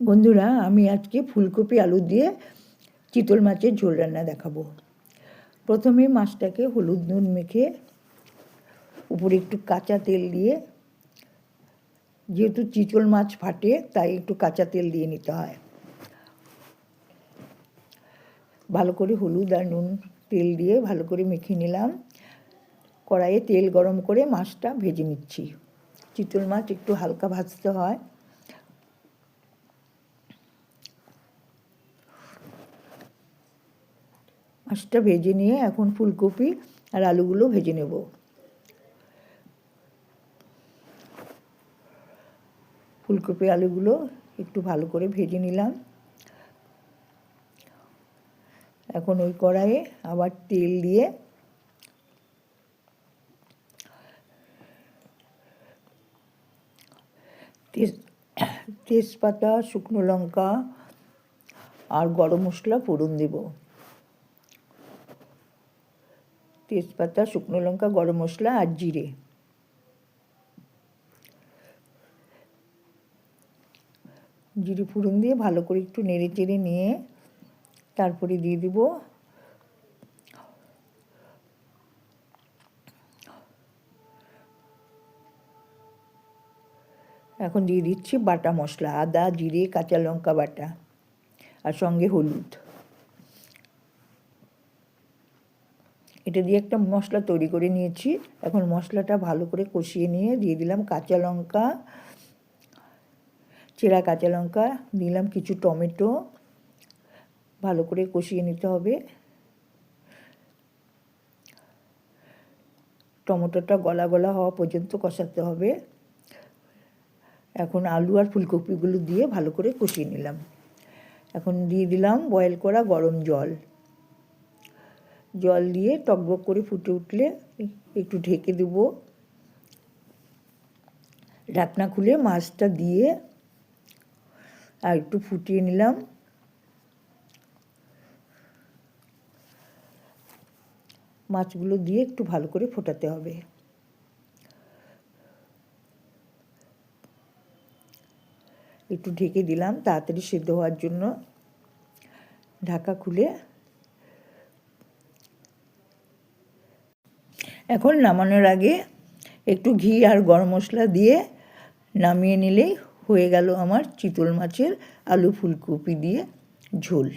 বন্ধুরা, আমি আজকে ফুলকপি আলু দিয়ে চিতল মাছের ঝোল রান্না দেখাবো। প্রথমে মাছটাকে হলুদ নুন মেখে উপরে একটু কাঁচা তেল দিয়ে, যেহেতু চিতল মাছ ফাটে তাই একটু কাঁচা তেল দিয়ে নিতে হয়। ভালো করে হলুদ আর নুন তেল দিয়ে ভালো করে মেখে নিলাম। কড়াইয়ে তেল গরম করে মাছটা ভেজে নিচ্ছি। চিতল মাছ একটু হালকা ভাজতে হয়। মাছটা ভেজে নিয়ে এখন ফুলকপি আর আলুগুলো ভেজে নেব। ফুলকপি আলুগুলো একটু ভালো করে ভেজে নিলাম। এখন ওই কড়াইয়ে আবার তেল দিয়ে তেজপাতা, শুকনো লঙ্কা আর গরম মশলা ফোড়ন দেব। তেজপাতা, শুকনো লঙ্কা, গরম মশলা আর জিরে। জিরে ফোড়ন দিয়ে ভালো করে একটু নেড়ে চেড়ে নিয়ে তারপরে দিয়ে দিব এখন দিয়ে দিচ্ছি বাটা মশলা, আদা, জিরে, কাঁচা লঙ্কা বাটা আর সঙ্গে হলুদ। এটা দিয়ে একটা মশলা তৈরি করে নিয়েছি। এখন মশলাটা ভালো করে কষিয়ে নিয়ে দিয়ে দিলাম কাঁচা লঙ্কা, চেরা কাঁচা লঙ্কা, দিলাম কিছু টমেটো। ভালো করে কষিয়ে নিতে হবে। টমেটোটা গলা গলা হওয়া পর্যন্ত কষাতে হবে। এখন আলু আর ফুলকপিগুলো দিয়ে ভালো করে কষিয়ে নিলাম। এখন দিয়ে দিলাম বয়েল করা গরম জল। জল দিয়ে টকবক করে ফুটে উঠলে একটু ঢেকে দেব। ঢাকনা খুলে মাছটা দিয়ে আর একটু ফুটিয়ে নিলাম। মাছগুলো দিয়ে একটু ভালো করে ফোটাতে হবে। একটু ঢেকে দিলাম তাড়াতাড়ি সেদ্ধ হওয়ার জন্য। ঢাকা খুলে এখন নামানোর আগে একটু ঘি আর গরম মশলা দিয়ে নামিয়ে নিলেই হয়ে গেল আমার চিতল মাছের আলু ফুলকপি দিয়ে ঝোল।